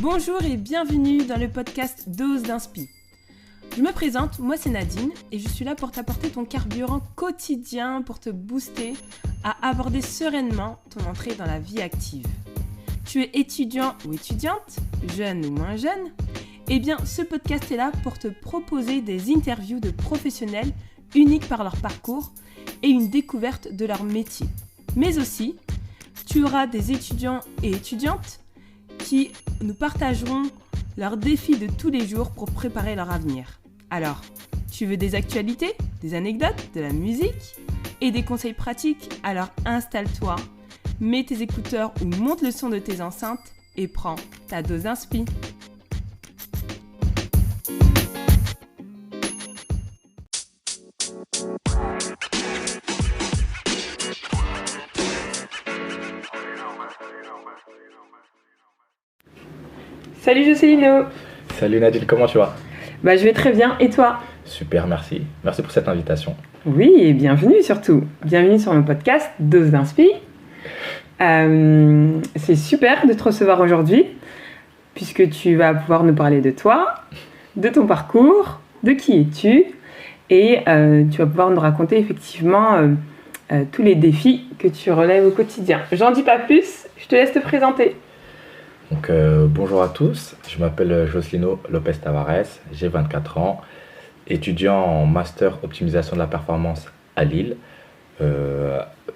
Bonjour et bienvenue dans le podcast Dose d'Inspi. Je me présente, moi c'est Nadine et je suis là pour t'apporter ton carburant quotidien pour te booster à aborder sereinement ton entrée dans la vie active. Tu es étudiant ou étudiante, jeune ou moins jeune? Eh bien, ce podcast est là pour te proposer des interviews de professionnels uniques par leur parcours et une découverte de leur métier. Mais aussi, tu auras des étudiants et étudiantes qui nous partageront leurs défis de tous les jours pour préparer leur avenir. Alors, tu veux des actualités, des anecdotes, de la musique et des conseils pratiques? Alors installe-toi, mets tes écouteurs ou monte le son de tes enceintes et prends ta dose d'inspi. Salut Jocelyno. Salut Nadine, comment tu vas? Je vais très bien, et toi? Super, merci. Merci pour cette invitation. Oui, et bienvenue surtout. Bienvenue sur mon podcast Dose d'Inspi. C'est super de te recevoir aujourd'hui, puisque tu vas pouvoir nous parler de toi, de ton parcours, de qui es-tu, et tu vas pouvoir nous raconter effectivement tous les défis que tu relèves au quotidien. J'en dis pas plus, je te laisse te présenter. Donc, bonjour à tous, je m'appelle Jocelyno Lopez Tavares, j'ai 24 ans, étudiant en master optimisation de la performance à Lille,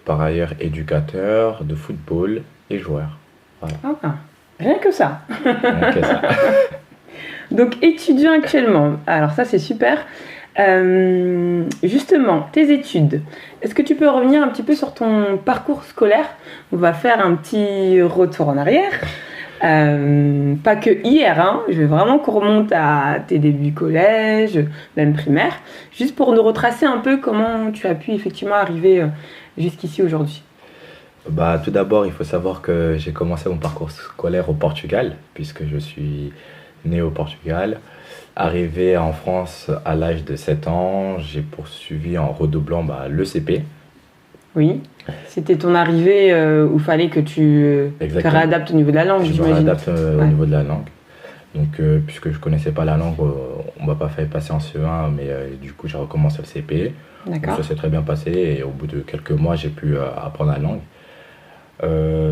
par ailleurs éducateur de football et joueur. Voilà. Ah, rien que ça. Rien que ça. Donc étudiant actuellement, alors ça c'est super. Justement, tes études, est-ce que tu peux revenir un petit peu sur ton parcours scolaire? On va faire un petit retour en arrière. Pas que hier, hein. Je veux vraiment qu'on remonte à tes débuts collège, même primaire, juste pour nous retracer un peu comment tu as pu effectivement arriver jusqu'ici aujourd'hui. Tout d'abord, il faut savoir que j'ai commencé mon parcours scolaire au Portugal, puisque je suis né au Portugal. Arrivé en France à l'âge de 7 ans, j'ai poursuivi en redoublant le CP. Oui, c'était ton arrivée où il fallait que tu te réadaptes au niveau de la langue, j'imagine. Je me réadapte au niveau de la langue. Donc, puisque je ne connaissais pas la langue, on ne m'a pas fait passer en CE1, mais du coup, j'ai recommencé le CP. D'accord. Donc, ça s'est très bien passé et au bout de quelques mois, j'ai pu apprendre la langue.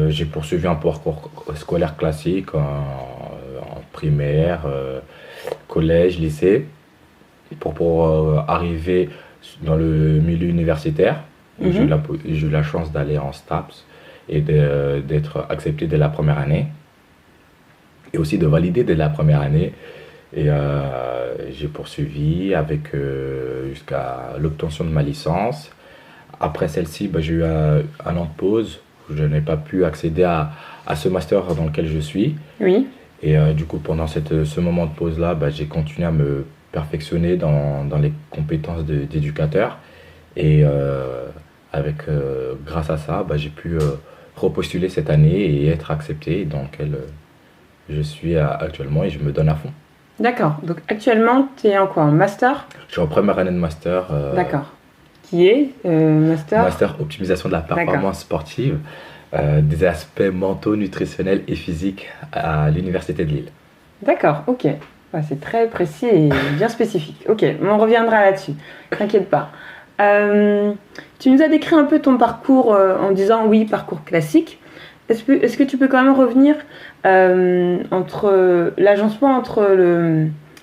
J'ai poursuivi un parcours scolaire classique en primaire, collège, lycée, pour arriver dans le milieu universitaire. J'ai eu la chance d'aller en STAPS et d'être accepté dès la première année et aussi de valider dès la première année. Et j'ai poursuivi jusqu'à l'obtention de ma licence. Après celle-ci, j'ai eu un an de pause où je n'ai pas pu accéder à ce master dans lequel je suis. Oui. Et du coup, pendant ce moment de pause-là, j'ai continué à me perfectionner dans les compétences d'éducateur. Et grâce à ça, j'ai pu repostuler cette année et être accepté dans lequel je suis actuellement et je me donne à fond. D'accord. Donc actuellement, tu es en quoi? En master? Je suis en première année de master. D'accord. Qui est master? Master optimisation de la performance sportive, des aspects mentaux, nutritionnels et physiques à l'Université de Lille. D'accord, ok. C'est très précis et bien spécifique. Ok, on reviendra là-dessus. T'inquiète pas. Tu nous as décrit un peu ton parcours en disant oui, parcours classique. Est-ce que tu peux quand même revenir entre l'agencement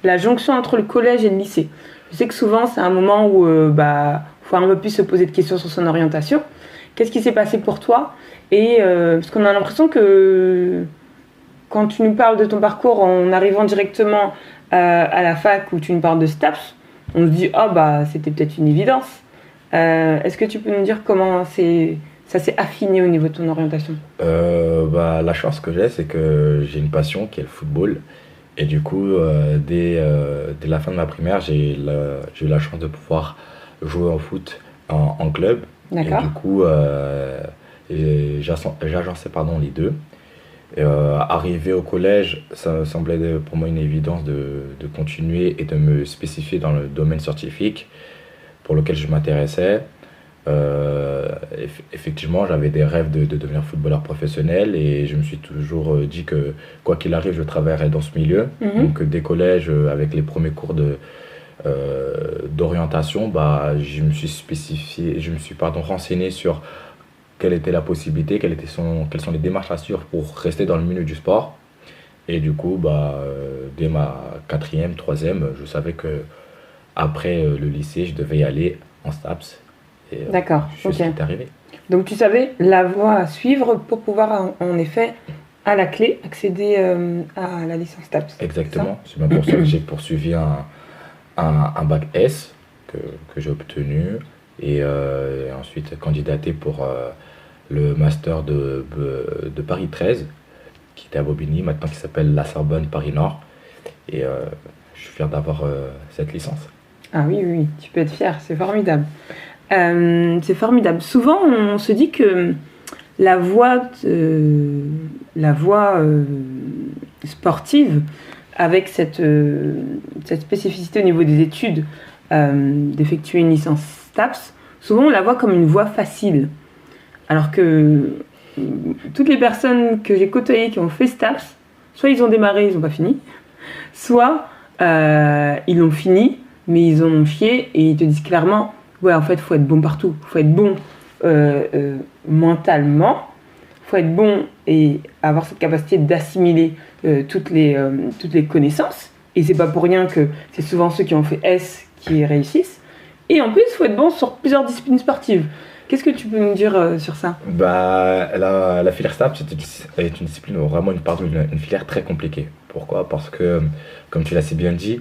la jonction entre le collège et le lycée? Je sais que souvent c'est un moment où faut un peu plus se poser de questions sur son orientation. Qu'est-ce qui s'est passé pour toi? Et parce qu'on a l'impression que quand tu nous parles de ton parcours en arrivant directement à la fac où tu nous parles de STAPS, on se dit c'était peut-être une évidence. Est-ce que tu peux nous dire comment ça s'est affiné au niveau de ton orientation? La chance que j'ai, c'est que j'ai une passion qui est le football. Et du coup, dès la fin de ma primaire, j'ai eu la chance de pouvoir jouer au foot en club. D'accord. Et du coup, j'agençais les deux. Arrivé au collège, ça semblait pour moi une évidence de continuer et de me spécifier dans le domaine scientifique pour lequel je m'intéressais. Effectivement, j'avais des rêves de devenir footballeur professionnel et je me suis toujours dit que quoi qu'il arrive, je travaillerais dans ce milieu. Mhm. Donc dès collège, avec les premiers cours d'orientation, bah, je me suis pardon, renseigné sur quelle était la possibilité, quelles sont les démarches à suivre pour rester dans le milieu du sport. Et du coup, bah, dès ma quatrième, troisième, je savais que après le lycée, je devais y aller en STAPS. Et D'accord, c'est ok. ce qui est arrivé. Donc tu savais la voie à suivre pour pouvoir en effet, à la clé, accéder à la licence TAPS. C'est ça? Exactement. C'est même pour ça que j'ai poursuivi un bac S que j'ai obtenu et ensuite candidaté pour le master de Paris 13 qui était à Bobigny, maintenant qui s'appelle la Sorbonne Paris Nord. Et je suis fier d'avoir cette licence. Ah oui, oui, oui, tu peux être fier, c'est formidable. C'est formidable. Souvent, on se dit que la voie, la voie sportive, avec cette spécificité au niveau des études, d'effectuer une licence STAPS, souvent on la voit comme une voie facile. Alors que toutes les personnes que j'ai côtoyées qui ont fait STAPS, soit ils ont démarré, ils n'ont pas fini, soit ils l'ont fini, mais ils en ont chié et ils te disent clairement, ouais, en fait, il faut être bon partout. Il faut être bon mentalement, il faut être bon et avoir cette capacité d'assimiler toutes les connaissances. Et c'est pas pour rien que c'est souvent ceux qui ont fait S qui réussissent. Et en plus, il faut être bon sur plusieurs disciplines sportives. Qu'est-ce que tu peux nous dire sur ça? Bah, la filière STAPS est une discipline, vraiment une filière très compliquée. Pourquoi? Parce que, comme tu l'as si bien dit,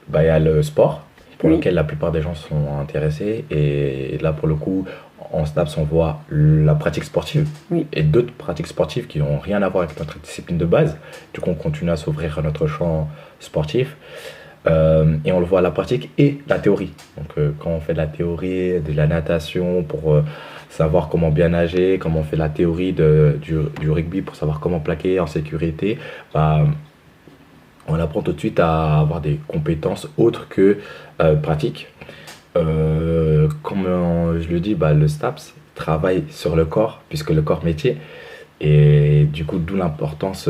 bah, il y a le sport, pour Oui. lequel la plupart des gens sont intéressés. Et là, pour le coup, en STAPS, on voit la pratique sportive Oui. et d'autres pratiques sportives qui n'ont rien à voir avec notre discipline de base. Du coup, on continue à s'ouvrir à notre champ sportif. Et on le voit à la pratique et la théorie. Donc, quand on fait de la théorie, de la natation pour savoir comment bien nager, comment on fait la théorie du rugby pour savoir comment plaquer en sécurité, bah, on apprend tout de suite à avoir des compétences autres que pratiques. Comme je le dis, bah, le STAPS travaille sur le corps, puisque le corps métier, et du coup, d'où l'importance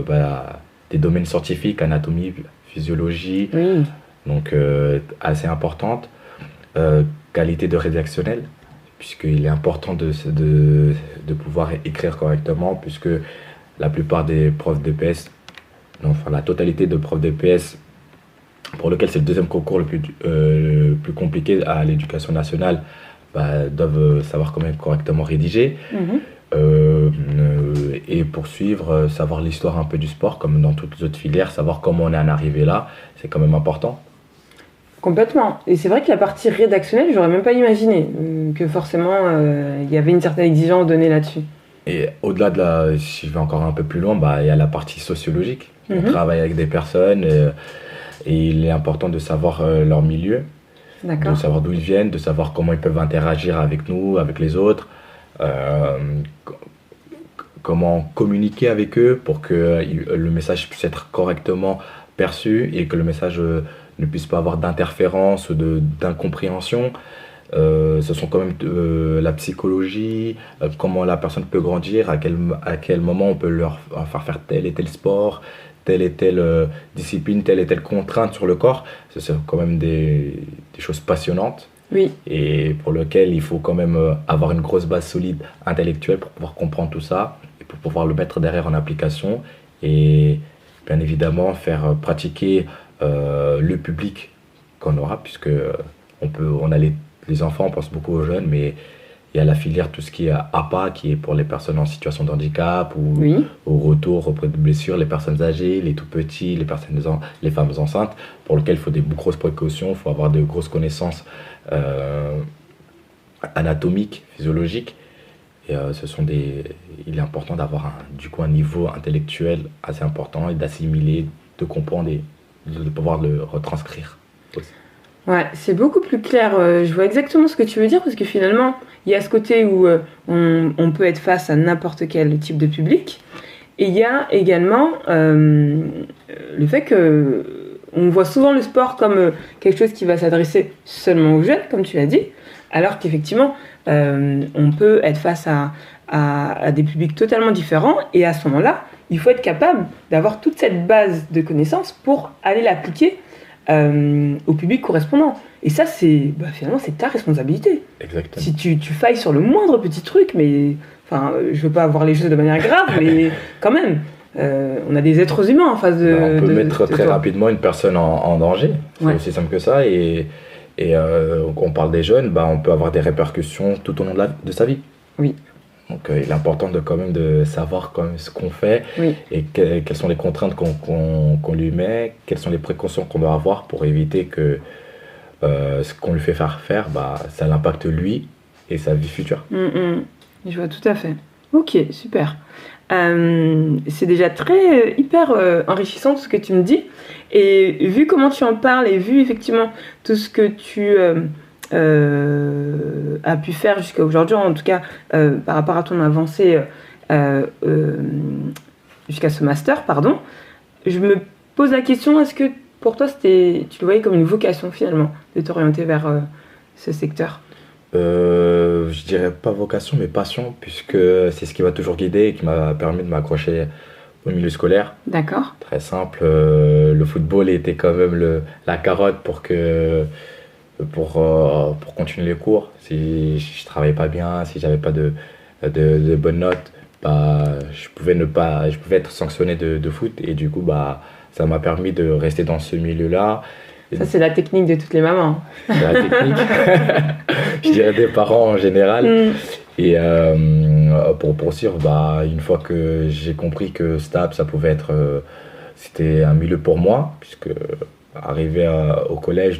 bah, des domaines scientifiques, anatomie, physiologie, Oui. donc assez importante. Qualité de rédactionnel, puisqu'il est important de pouvoir écrire correctement, puisque la plupart des profs d'EPS, enfin la totalité de profs d'EPS, pour lequel c'est le deuxième concours le plus compliqué à l'éducation nationale, bah, doivent savoir comment correctement rédiger. Mhm. Et poursuivre, savoir l'histoire un peu du sport, comme dans toutes les autres filières, savoir comment on est en arrivé là, c'est quand même important. Complètement. Et c'est vrai que la partie rédactionnelle, j'aurais même pas imaginé que forcément il y avait une certaine exigence donnée là-dessus. Et au-delà si je vais encore un peu plus loin, bah, il y a la partie sociologique. On Mhm. travaille avec des personnes et il est important de savoir leur milieu, de D'accord. savoir d'où ils viennent, de savoir comment ils peuvent interagir avec nous, avec les autres, euh, c- comment communiquer avec eux pour que le message puisse être correctement perçu et que le message ne puisse pas avoir d'interférence ou d'incompréhension. Ce sont quand même la psychologie, comment la personne peut grandir, à quel moment on peut leur faire tel et tel sport, telle et telle discipline, telle et telle contrainte sur le corps. Ce sont quand même des choses passionnantes Oui. et pour lesquelles il faut quand même avoir une grosse base solide intellectuelle pour pouvoir comprendre tout ça et pour pouvoir le mettre derrière en application et bien évidemment faire pratiquer le public qu'on aura puisque on a les enfants, on pense beaucoup aux jeunes, mais il y a la filière, tout ce qui est APA, qui est pour les personnes en situation de handicap ou Oui. au retour auprès de blessures, les personnes âgées, les tout petits, les femmes enceintes, pour lesquelles il faut des grosses précautions, il faut avoir de grosses connaissances euh, anatomiques, physiologiques. Et il est important d'avoir du coup un niveau intellectuel assez important et d'assimiler, de comprendre et de pouvoir le retranscrire aussi. Ouais, c'est beaucoup plus clair. Je vois exactement ce que tu veux dire parce que finalement, il y a ce côté où on peut être face à n'importe quel type de public. Et il y a également le fait que on voit souvent le sport comme quelque chose qui va s'adresser seulement aux jeunes, comme tu l'as dit. alors qu'effectivement, on peut être face à des publics totalement différents, et à ce moment-là, il faut être capable d'avoir toute cette base de connaissances pour aller l'appliquer au public correspondant. Et ça, finalement, c'est ta responsabilité. Exactement. Si tu failles sur le moindre petit truc, mais je veux pas avoir les choses de manière grave, mais quand même, on a des êtres humains en face de. On peut mettre très rapidement une personne en danger. C'est aussi simple que ça. Et on parle des jeunes, on peut avoir des répercussions tout au long de sa vie. Oui. Donc il est important quand même de savoir quand même ce qu'on fait et quelles sont les contraintes qu'on lui met, quelles sont les précautions qu'on doit avoir pour éviter que ce qu'on lui fait faire, ça l'impacte lui et sa vie future. Je vois tout à fait. Ok, super. C'est déjà hyper enrichissant tout ce que tu me dis. Et vu comment tu en parles et vu effectivement tout ce que tu as pu faire jusqu'à aujourd'hui, en tout cas par rapport à ton avancée jusqu'à ce master, je me pose la question, est-ce que pour toi tu le voyais comme une vocation finalement de t'orienter vers ce secteur? Je dirais pas vocation mais passion, puisque c'est ce qui m'a toujours guidé et qui m'a permis de m'accrocher au milieu scolaire. D'accord. Très simple, le football était quand même la carotte pour continuer les cours. Si je travaillais pas bien, si j'avais pas de bonnes notes, je pouvais être sanctionné de foot, et du coup ça m'a permis de rester dans ce milieu-là. Ça, c'est la technique de toutes les mamans. C'est la technique, je dirais des parents en général. Et pour poursuivre, une fois que j'ai compris que STAPS, ça pouvait être, c'était un milieu pour moi, puisque arriver au collège,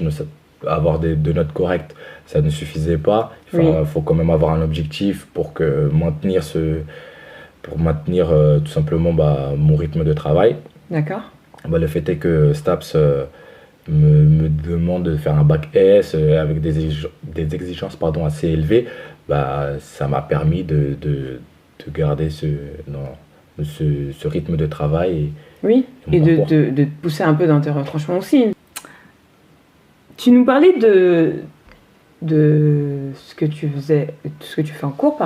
avoir de notes correctes, ça ne suffisait pas. Il faut quand même avoir un objectif pour maintenir tout simplement mon rythme de travail. D'accord. Le fait est que STAPS me demande de faire un bac S avec des exigences assez élevées. Ça m'a permis de garder ce rythme de travail. Et de te pousser un peu dans tes retranchements aussi. Tu nous parlais de ce que tu fais en cours,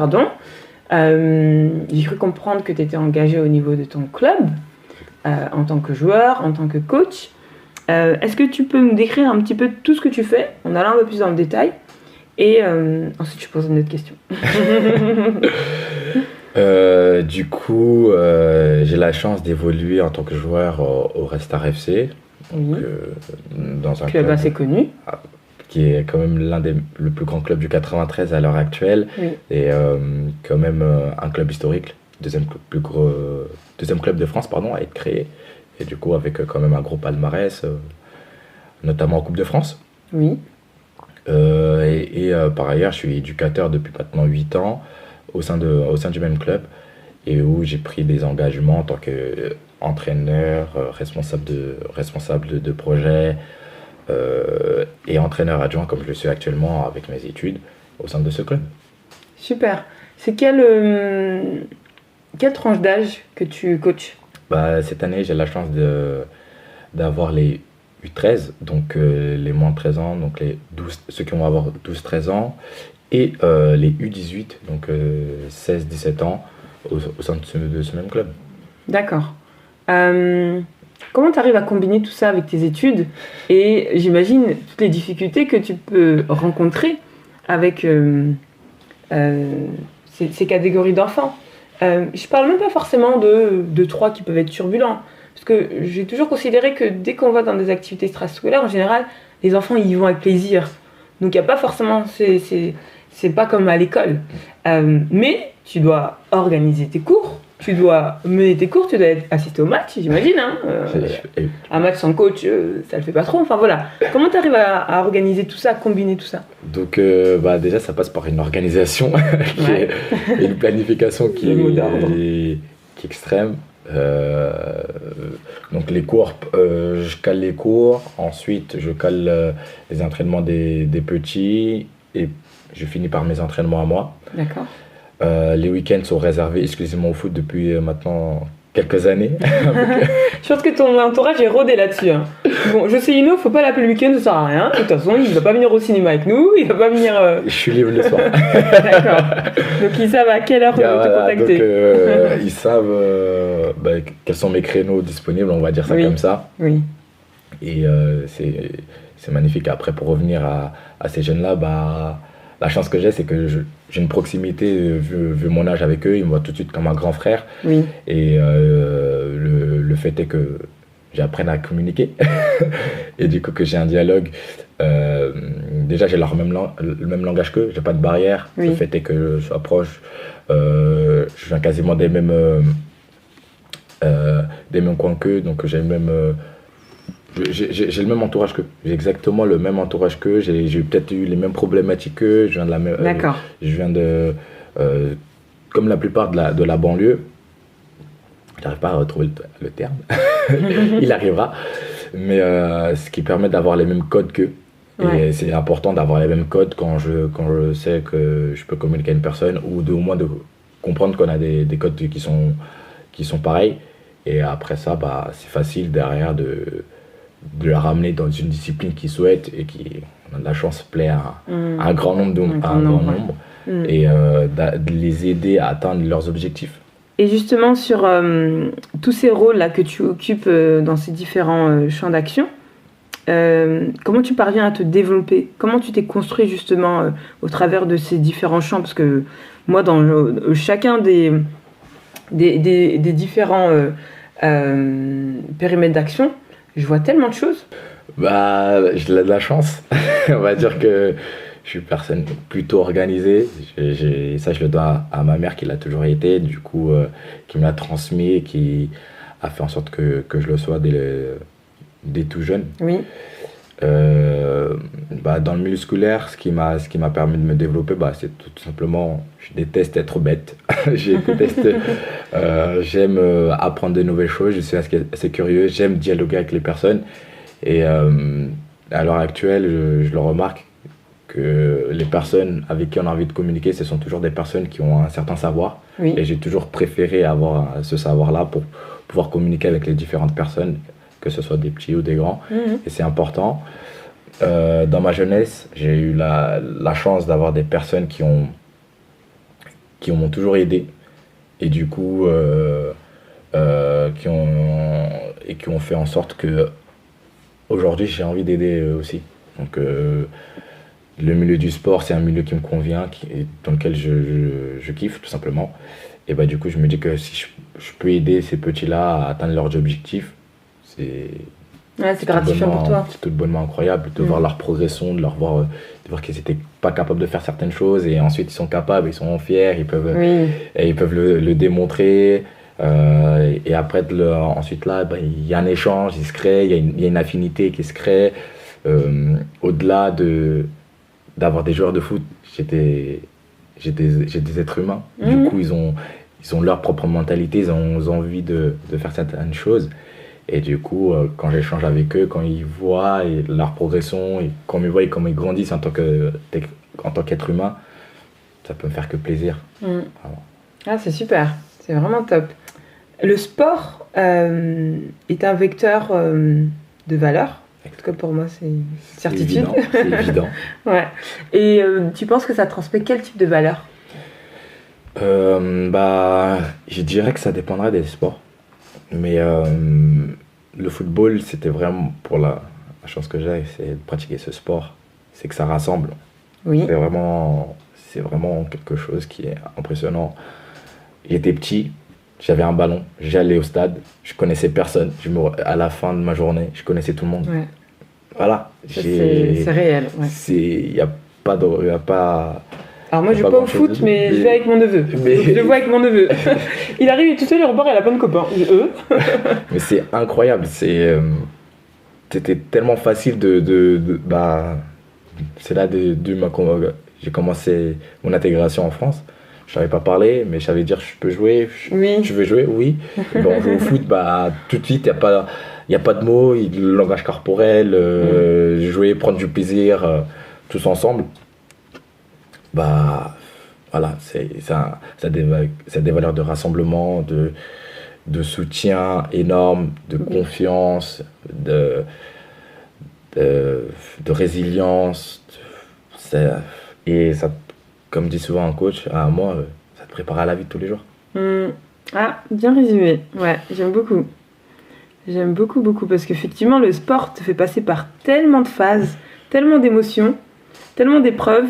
J'ai cru comprendre que tu étais engagé au niveau de ton club, en tant que joueur, en tant que coach. Est-ce que tu peux nous décrire un petit peu tout ce que tu fais, en allant un peu plus dans le détail, et ensuite je pose une autre question. Du coup, j'ai la chance d'évoluer en tant que joueur au Red Star FC. Donc, dans un club assez connu. Qui est quand même le plus grand club du 93 à l'heure actuelle. Et quand même un club historique, deuxième club de France à être créé. Et du coup, avec quand même un gros palmarès, notamment en Coupe de France. Oui. Par ailleurs, je suis éducateur depuis maintenant 8 ans au sein du même club, et où j'ai pris des engagements en tant qu'entraîneur, responsable de projet et entraîneur adjoint, comme je le suis actuellement avec mes études au sein de ce club. Super. C'est quelle tranche d'âge que tu coaches? Cette année, j'ai la chance d'avoir les U13, donc les moins de 13 ans, donc ceux qui vont avoir 12-13 ans, et les U18, donc 16-17 ans, au sein de ce même club. D'accord. Comment tu arrives à combiner tout ça avec tes études, et j'imagine toutes les difficultés que tu peux rencontrer avec ces catégories d'enfants? Je parle même pas forcément de 3 qui peuvent être turbulents, parce que j'ai toujours considéré que dès qu'on va dans des activités extrascolaires, en général, les enfants ils y vont avec plaisir. Donc il n'y a pas forcément, c'est pas comme à l'école. Mais tu dois organiser tes cours, tu dois mener tes cours, tu dois assister au match, j'imagine. Un match sans coach, ça le fait pas trop. Enfin voilà. Comment tu arrives à organiser tout ça, à combiner tout ça? Donc déjà, ça passe par une organisation, et une planification qui est extrême. Donc les cours, je cale les cours, ensuite je cale les entraînements des petits, et je finis par mes entraînements à moi. D'accord. Les week-ends sont réservés exclusivement au foot depuis maintenant quelques années. Je pense que ton entourage est rodé là-dessus. Bon, Josélino, faut pas l'appeler le week-end, ça sert à rien. De toute façon, il va pas venir au cinéma avec nous, il va pas venir. Je suis libre le soir. D'accord. Donc ils savent à quelle heure te contacter. Donc, ils savent quels sont mes créneaux disponibles, on va dire ça comme ça. Oui. Et c'est magnifique. Après, pour revenir à ces jeunes-là, la chance que j'ai, c'est que j'ai une proximité, vu mon âge avec eux, ils me voient tout de suite comme un grand frère. Oui. Et le fait est que j'apprenne à communiquer et du coup que j'ai un dialogue. Déjà, j'ai le même langage qu'eux, j'ai pas de barrière. Oui. Le fait est que je sois proche, je viens quasiment des mêmes coins qu'eux, donc j'ai le même. J'ai le même entourage qu'eux. J'ai exactement le même entourage qu'eux. J'ai peut-être eu les mêmes problématiques qu'eux. Je viens de la même. D'accord. Je viens de. Comme la plupart de la banlieue. J'arrive pas à retrouver le terme. Il arrivera. Mais ce qui permet d'avoir les mêmes codes qu'eux. Ouais. Et c'est important d'avoir les mêmes codes quand je sais que je peux communiquer à une personne ou au moins de comprendre qu'on a des codes qui sont pareils. Et après ça, c'est facile derrière de la ramener dans une discipline qu'ils souhaitent et qui, on a de la chance, plaît à un grand nombre et de les aider à atteindre leurs objectifs. Et justement, sur tous ces rôles-là que tu occupes dans ces différents champs d'action, comment tu parviens à te développer? Comment tu t'es construit justement au travers de ces différents champs? Parce que moi, dans chacun des différents périmètres d'action, je vois tellement de choses. J'ai de la chance. On va dire que je suis une personne plutôt organisée. Ça, je le dois à ma mère qui l'a toujours été, du coup, qui me l'a transmis, qui a fait en sorte que je le sois dès tout jeune. Oui. Dans le milieu scolaire, ce qui m'a permis de me développer, c'est tout simplement, je déteste être bête. J'aime apprendre de nouvelles choses, je suis assez curieux, j'aime dialoguer avec les personnes. Et à l'heure actuelle, je le remarque que les personnes avec qui on a envie de communiquer, ce sont toujours des personnes qui ont un certain savoir. Oui. Et j'ai toujours préféré avoir ce savoir-là pour pouvoir communiquer avec les différentes personnes, que ce soit des petits ou des grands. Et c'est important. Dans ma jeunesse, j'ai eu la chance d'avoir des personnes qui m'ont toujours aidé et du coup qui ont fait en sorte que aujourd'hui j'ai envie d'aider eux aussi. Donc le milieu du sport, c'est un milieu qui me convient, dans lequel je kiffe tout simplement. Et du coup je me dis que si je peux aider ces petits-là à atteindre leurs objectifs, c'est gratifiant pour toi. C'est tout bonnement incroyable de voir leur progression, de voir qu'ils n'étaient pas capables de faire certaines choses et ensuite ils sont capables, ils sont fiers, ils peuvent le démontrer. Et après, ensuite là, il y a un échange, il se crée, il y a une affinité qui se crée. Au-delà d'avoir des joueurs de foot, j'ai des êtres humains. Du coup, ils ont leur propre mentalité, ils ont envie de faire certaines choses. Et du coup, quand j'échange avec eux, quand ils voient leur progression, et quand ils voient comment ils grandissent en tant qu'être humain, ça peut me faire que plaisir. Ah, c'est super, c'est vraiment top. Le sport est un vecteur de valeur. En tout cas, pour moi, c'est une certitude. C'est évident. Ouais. Et tu penses que ça transmet quel type de valeur? Je dirais que ça dépendrait des sports. Mais le football, c'était vraiment, pour la chance que j'ai, c'est de pratiquer ce sport. C'est que ça rassemble. Oui. C'est vraiment quelque chose qui est impressionnant. J'étais petit, j'avais un ballon, j'allais au stade, je connaissais personne. À la fin de ma journée, je connaissais tout le monde. Ouais. Voilà. C'est réel. Ouais. Il n'y a pas... Alors moi je joue pas au foot, mais je vais avec mon neveu. Je le vois avec mon neveu. Il arrive, il est tout seul, il repart, il a plein de copains. Mais c'est incroyable, c'était tellement facile c'est là j'ai commencé mon intégration en France. Je savais pas parler, mais je savais dire je peux jouer, je veux jouer, oui. On joue au foot, tout de suite, il n'y a pas de mots, le langage corporel, jouer, prendre du plaisir, tous ensemble. Voilà, ça a des valeurs de rassemblement, de soutien énorme, de confiance, de résilience. Et ça, comme dit souvent un coach, à moi, ça te prépare à la vie de tous les jours. Ah, bien résumé. Ouais, j'aime beaucoup. J'aime beaucoup, beaucoup, parce qu'effectivement, le sport te fait passer par tellement de phases, tellement d'émotions, tellement d'épreuves,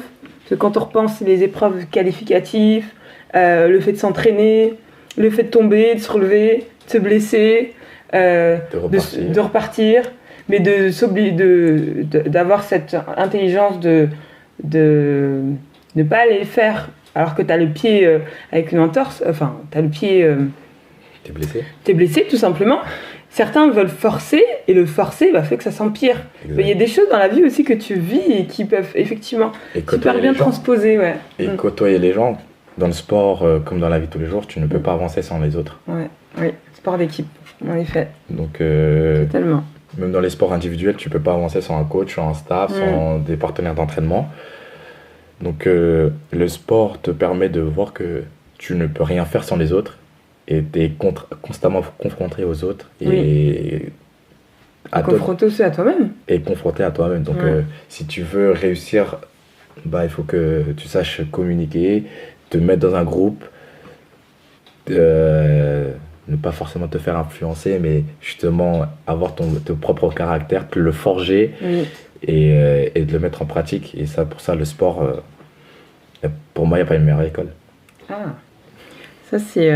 que quand on repense les épreuves qualificatives, le fait de s'entraîner, le fait de tomber, de se relever, de se blesser, de repartir, mais d'avoir cette intelligence de ne pas aller le faire alors que tu as le pied avec une entorse, enfin, tu as le pied... T'es blessé ? T'es blessé, tout simplement. Certains veulent forcer, et le forcer fait que ça s'empire. Il y a des choses dans la vie aussi que tu vis et qui peuvent effectivement super bien transposer. Ouais. Et côtoyer les gens, dans le sport comme dans la vie de tous les jours, tu ne peux pas avancer sans les autres. Ouais. Oui, sport d'équipe, en effet. Donc, totalement. Même dans les sports individuels, tu ne peux pas avancer sans un coach, sans un staff, sans des partenaires d'entraînement. Donc, le sport te permet de voir que tu ne peux rien faire sans les autres. Et tu es constamment confronté aux autres et confronté aussi à toi-même. Et confronté à toi-même. Donc, si tu veux réussir, il faut que tu saches communiquer, te mettre dans un groupe, ne pas forcément te faire influencer, mais justement avoir ton propre caractère, te le forger et de le mettre en pratique. Et ça, pour ça, le sport, pour moi, il n'y a pas une meilleure école. Ah, ça c'est...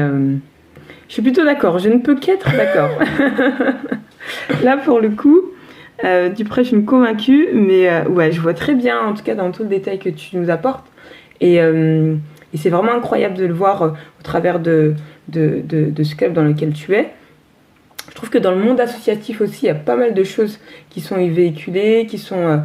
Je suis plutôt d'accord, je ne peux qu'être d'accord. Là, pour le coup, tu prêches une convaincue, mais je vois très bien, en tout cas dans tout le détail que tu nous apportes. Et c'est vraiment incroyable de le voir au travers de ce club dans lequel tu es. Je trouve que dans le monde associatif aussi, il y a pas mal de choses qui sont véhiculées, qui sont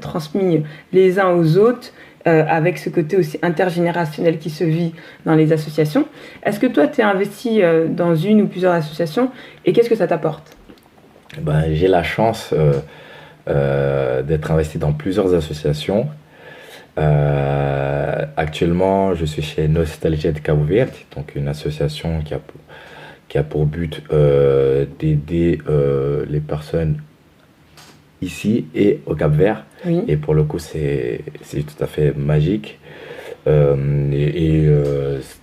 transmises les uns aux autres. Avec ce côté aussi intergénérationnel qui se vit dans les associations. Est-ce que toi, tu es investi dans une ou plusieurs associations et qu'est-ce que ça t'apporte ? J'ai la chance d'être investi dans plusieurs associations. Actuellement, je suis chez Nostalgia de Cabo Verde, donc une association qui a pour but d'aider les personnes ici et au Cap-Vert. Oui. Et pour le coup, c'est tout à fait magique. C'est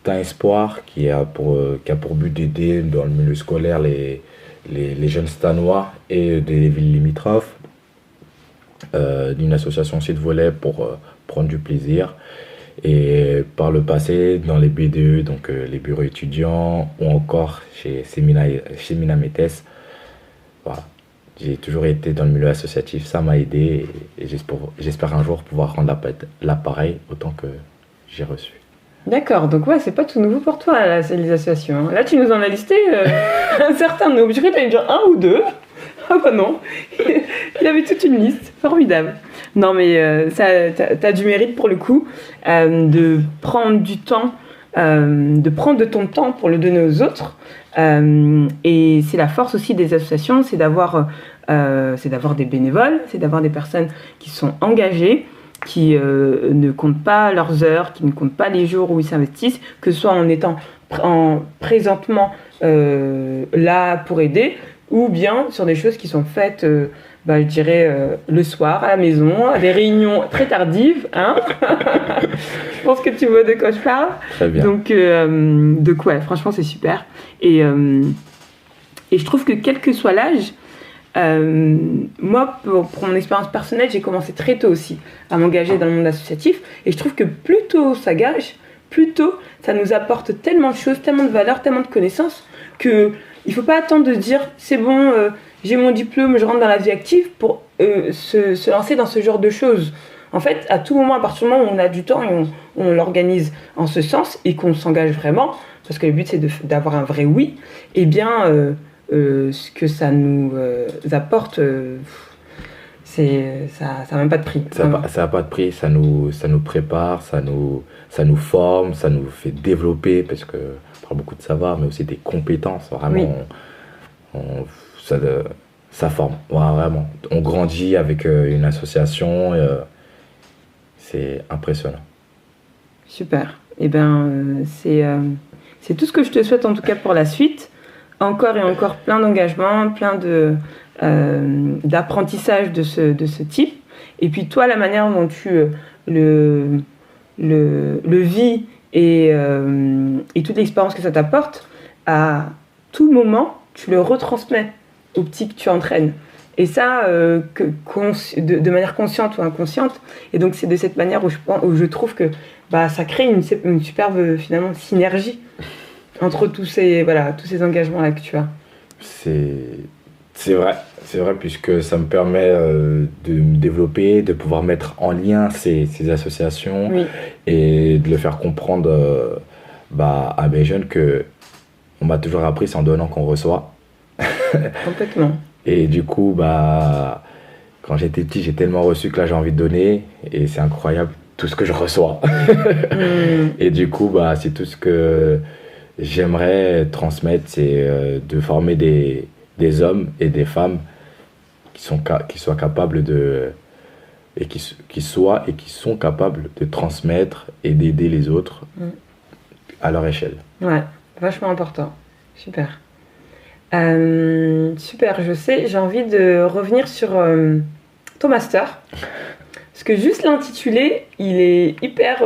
un espoir qui a pour but d'aider dans le milieu scolaire les jeunes Stanois et des villes limitrophes. D'une association aussi de volley pour prendre du plaisir. Et par le passé, dans les BDE, donc les bureaux étudiants, ou encore chez Mina Metes, voilà. J'ai toujours été dans le milieu associatif, ça m'a aidé et j'espère un jour pouvoir rendre l'appareil autant que j'ai reçu. D'accord, donc c'est pas tout nouveau pour toi là, les associations. Là tu nous en as listé un certain nombre, je crois que tu avais déjà un ou deux. Ah bah non, il avait toute une liste, formidable. Non mais t'as du mérite pour le coup de prendre du temps, de prendre de ton temps pour le donner aux autres. Et c'est la force aussi des associations, c'est d'avoir des bénévoles, c'est d'avoir des personnes qui sont engagées, qui ne comptent pas leurs heures, qui ne comptent pas les jours où ils s'investissent, que ce soit en étant présentement là pour aider, ou bien sur des choses qui sont faites, je dirais, le soir, à la maison, à des réunions très tardives. Hein. Je pense que tu vois de quoi je parle. Très bien. Donc franchement, c'est super. Et je trouve que quel que soit l'âge, moi, pour mon expérience personnelle, j'ai commencé très tôt aussi à m'engager dans le monde associatif. Et je trouve que plus tôt ça gage, plus tôt ça nous apporte tellement de choses, tellement de valeurs, tellement de connaissances que... Il ne faut pas attendre de dire c'est bon, j'ai mon diplôme, je rentre dans la vie active pour se lancer dans ce genre de choses. En fait, à tout moment, à partir du moment où on a du temps et on l'organise en ce sens et qu'on s'engage vraiment, parce que le but c'est d'avoir un vrai oui, eh bien, ce que ça nous apporte, ça n'a même pas de prix. Ça n'a pas de prix, ça nous prépare, ça nous forme, ça nous fait développer, parce que beaucoup de savoir, mais aussi des compétences. Vraiment, oui. Ça forme. Vraiment. On grandit avec une association. C'est impressionnant. Super. Eh bien, c'est tout ce que je te souhaite, en tout cas, pour la suite. Encore et encore plein d'engagement, plein de d'apprentissage de ce type. Et puis toi, la manière dont tu le vis et toute l'expérience que ça t'apporte, à tout moment, tu le retransmets aux petits que tu entraînes. Et ça, de manière consciente ou inconsciente. Et donc, c'est de cette manière où je trouve que ça crée une superbe, finalement, synergie entre tous ces engagements-là que tu as. C'est vrai, puisque ça me permet de me développer, de pouvoir mettre en lien ces associations et de le faire comprendre à mes jeunes que on m'a toujours appris, c'est en donnant qu'on reçoit. Complètement. Et du coup, quand j'étais petit, j'ai tellement reçu que là, j'ai envie de donner. Et c'est incroyable, tout ce que je reçois. Et du coup, c'est tout ce que j'aimerais transmettre, c'est de former des hommes et des femmes qui soient capables qui sont capables de transmettre et d'aider les autres à leur échelle. Ouais, vachement important. Super. Super, j'ai envie de revenir sur ton master. Parce que juste l'intitulé, il est hyper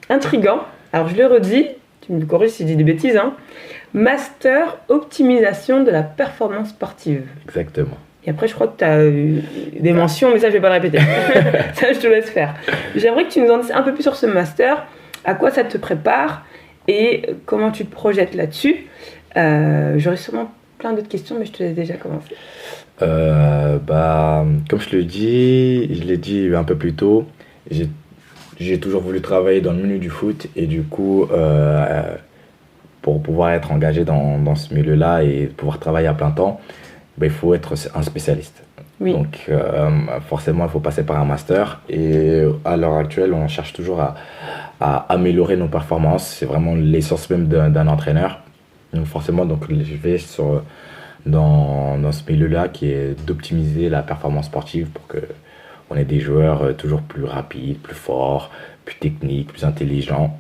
intriguant. Alors je le redis, tu me corriges si je dis des bêtises, hein. Master optimisation de la performance sportive. Exactement. Et après, je crois que tu as eu des mentions, mais ça, je vais pas le répéter. Ça, je te laisse faire. J'aimerais que tu nous en dises un peu plus sur ce master, à quoi ça te prépare et comment tu te projettes là-dessus. J'aurais sûrement plein d'autres questions, mais je te laisse déjà commencer. Comme je l'ai dit un peu plus tôt, j'ai toujours voulu travailler dans le milieu du foot et du coup, pour pouvoir être engagé dans ce milieu-là et pouvoir travailler à plein temps, il faut être un spécialiste. Oui. Donc forcément, il faut passer par un master et à l'heure actuelle, on cherche toujours à améliorer nos performances. C'est vraiment l'essence même d'un entraîneur. Donc forcément, je vais dans ce milieu-là qui est d'optimiser la performance sportive pour qu'on ait des joueurs toujours plus rapides, plus forts, plus techniques, plus intelligents.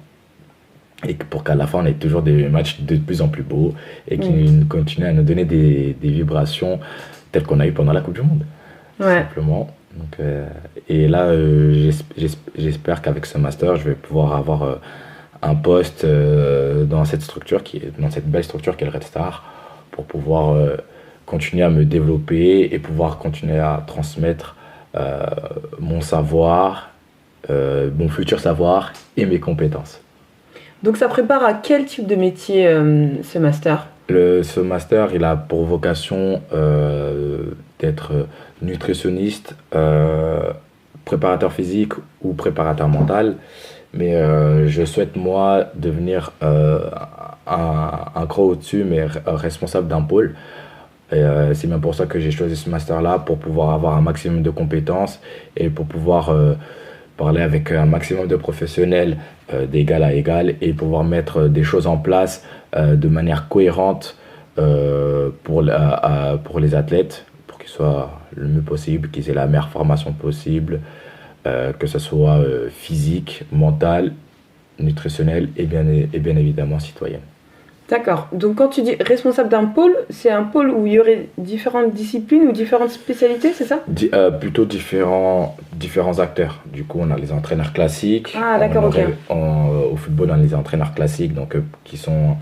Et pour qu'à la fin, on ait toujours des matchs de plus en plus beaux et qui continuent à nous donner des vibrations telles qu'on a eu pendant la Coupe du Monde. Ouais. Simplement. Donc, et là, j'espère qu'avec ce master, je vais pouvoir avoir un poste dans cette belle structure qu'est le Red Star pour pouvoir continuer à me développer et pouvoir continuer à transmettre mon savoir, mon futur savoir et mes compétences. Donc ça prépare à quel type de métier ce master ? Ce master, il a pour vocation d'être nutritionniste, préparateur physique ou préparateur mental. Mais je souhaite, moi, devenir un cran au-dessus, mais responsable d'un pôle. Et c'est bien pour ça que j'ai choisi ce master-là, pour pouvoir avoir un maximum de compétences et pour pouvoir parler avec un maximum de professionnels d'égal à égal et pouvoir mettre des choses en place de manière cohérente pour les athlètes, pour qu'ils soient le mieux possible, qu'ils aient la meilleure formation possible, que ce soit physique, mentale, nutritionnelle et bien évidemment citoyenne. D'accord. Donc quand tu dis responsable d'un pôle, c'est un pôle où il y aurait différentes disciplines ou différentes spécialités, c'est ça ? Plutôt différents acteurs. Du coup, on a les entraîneurs classiques. Ah, d'accord, ok. Au football, on a les entraîneurs classiques donc, qui sont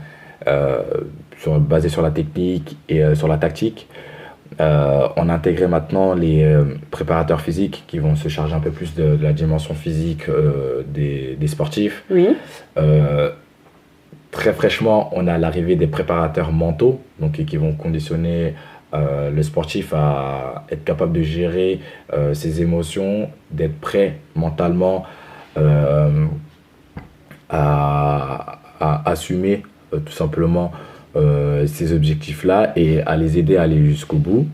basés sur la technique et sur la tactique. On a intégré maintenant les préparateurs physiques qui vont se charger un peu plus de la dimension physique des sportifs. Oui. Très fraîchement, on a l'arrivée des préparateurs mentaux, donc qui vont conditionner le sportif à être capable de gérer ses émotions, d'être prêt mentalement à assumer tout simplement ces objectifs-là et à les aider à aller jusqu'au bout.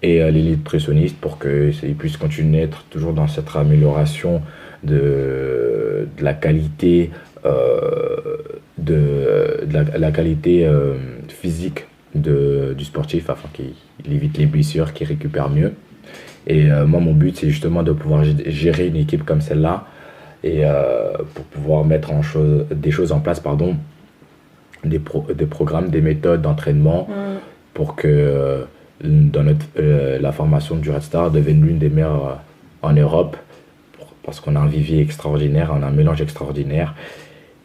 Et les nutritionnistes pour qu'ils puissent continuer à être toujours dans cette amélioration de la qualité la qualité physique du sportif afin qu'il évite les blessures, qu'il récupère mieux. Et moi, mon but, c'est justement de pouvoir gérer une équipe comme celle-là et pour pouvoir mettre des choses en place, des programmes, des méthodes d'entraînement pour que la formation du Red Star devienne l'une des meilleures en Europe, parce qu'on a un vivier extraordinaire, on a un mélange extraordinaire.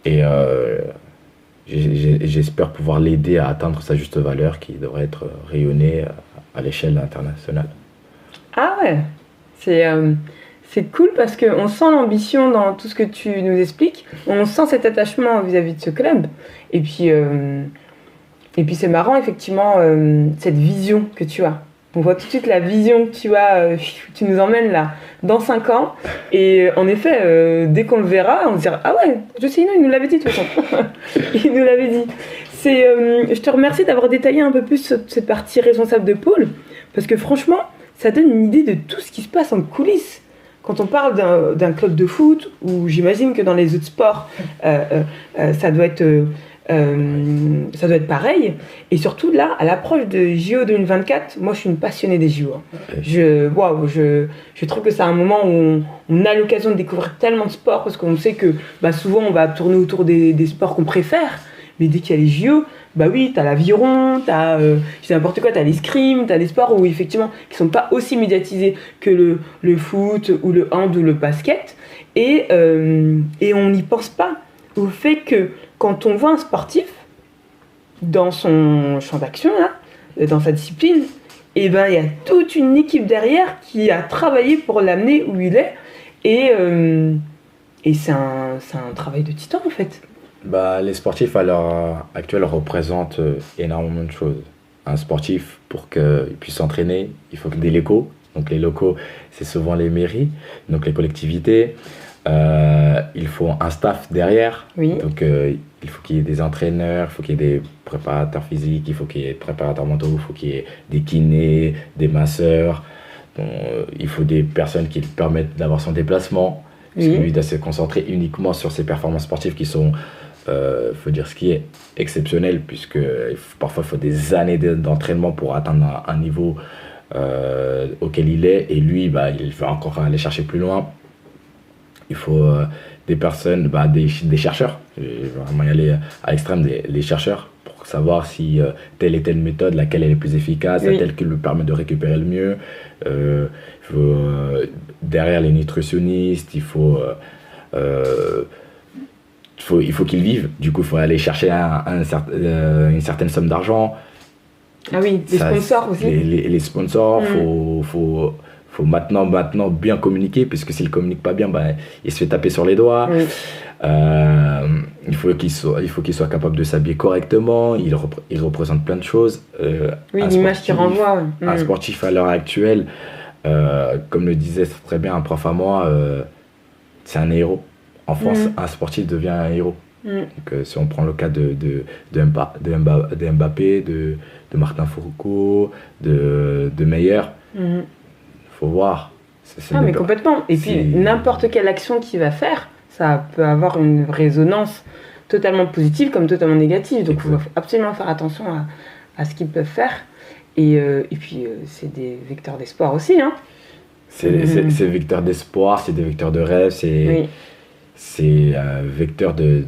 Et j'espère pouvoir l'aider à atteindre sa juste valeur qui devrait être rayonnée à l'échelle internationale. Ah ouais, c'est cool parce qu'on sent l'ambition dans tout ce que tu nous expliques, on sent cet attachement vis-à-vis de ce club. Et puis c'est marrant effectivement cette vision que tu as. On voit tout de suite la vision que tu as, tu nous emmènes là dans 5 ans. Et en effet, dès qu'on le verra, on se dira ah ouais, Jocelyno, il nous l'avait dit de toute façon. Il nous l'avait dit. Je te remercie d'avoir détaillé un peu plus cette partie responsable de pôle, parce que franchement, ça donne une idée de tout ce qui se passe en coulisses. Quand on parle d'un club de foot, ou j'imagine que dans les autres sports, ça doit être pareil. Et surtout là, à l'approche de JO 2024, moi je suis une passionnée des JO. Je trouve que c'est un moment où on a l'occasion de découvrir tellement de sports, parce qu'on sait que souvent on va tourner autour des sports qu'on préfère. Mais dès qu'il y a les JO, oui, t'as l'aviron, t'as n'importe quoi, t'as l'escrime, t'as des sports où effectivement qui sont pas aussi médiatisés que le foot ou le hand ou le basket. Et on n'y pense pas au fait que quand on voit un sportif dans son champ d'action, là, dans sa discipline, il y a toute une équipe derrière qui a travaillé pour l'amener où il est. Et c'est un travail de titan en fait. Les sportifs à l'heure actuelle représentent énormément de choses. Un sportif, pour qu'il puisse s'entraîner, il faut des locaux. Donc les locaux, c'est souvent les mairies, donc les collectivités. Il faut un staff derrière. Oui. Donc il faut qu'il y ait des entraîneurs, il faut qu'il y ait des préparateurs physiques, il faut qu'il y ait des préparateurs mentaux, il faut qu'il y ait des kinés, des masseurs. Il faut des personnes qui lui permettent d'avoir son déplacement. Parce que lui doit se concentrer uniquement sur ses performances sportives qui sont, faut dire ce qui est exceptionnel, puisque parfois il faut des années d'entraînement pour atteindre un niveau auquel il est, et lui il veut encore aller chercher plus loin. Il faut des personnes, des chercheurs, je vais vraiment y aller à l'extrême, les chercheurs, pour savoir si telle et telle méthode, laquelle est la plus efficace, laquelle qui lui permet de récupérer le mieux. Il faut, derrière les nutritionnistes, il faut qu'ils vivent. Du coup, il faut aller chercher une certaine somme d'argent. Ah oui, les sponsors aussi. Les sponsors, faut maintenant bien communiquer, puisque s'il ne communique pas bien, il se fait taper sur les doigts. Oui. Il faut qu'il soit capable de s'habiller correctement. Il représente plein de choses. L'image qu'il renvoie. Un sportif à l'heure actuelle, comme le disait très bien un prof à moi, c'est un héros. En France, un sportif devient un héros. Donc, si on prend le cas de Mbappé, de Martin Fourcaux, de Meyer, faut voir. Mais complètement. Et puis, n'importe quelle action qu'il va faire, ça peut avoir une résonance totalement positive comme totalement négative. Donc, il faut absolument faire attention à ce qu'ils peuvent faire. Et puis, c'est des vecteurs d'espoir aussi. C'est vecteurs d'espoir, c'est des vecteurs de rêve, c'est vecteur de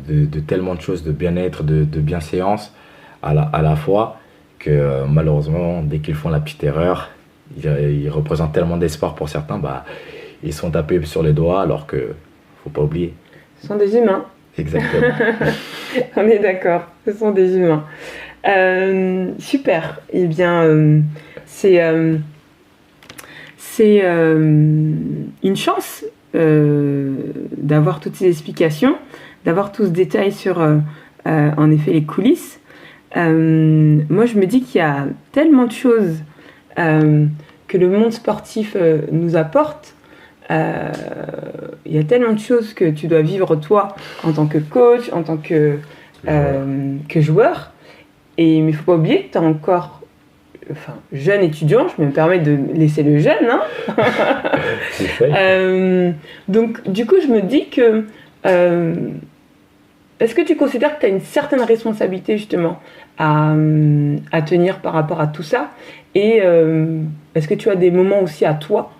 tellement de choses, de bien-être, de bienséance à la fois, que malheureusement, dès qu'ils font la petite erreur, ils représentent tellement d'espoir pour certains, ils sont tapés sur les doigts, alors que faut pas oublier. Ce sont des humains. Exactement. On est d'accord, ce sont des humains. Super. Eh bien, c'est une chance d'avoir toutes ces explications, d'avoir tout ce détail sur, en effet, les coulisses. Moi, je me dis qu'il y a tellement de choses que le monde sportif nous apporte. Il y a tellement de choses que tu dois vivre toi en tant que coach, en tant que joueur. Mais il ne faut pas oublier que tu es encore jeune étudiant, je me permets de laisser le jeune. Donc du coup je me dis que est-ce que tu considères que tu as une certaine responsabilité justement à tenir par rapport à tout ça, et est-ce que tu as des moments aussi à toi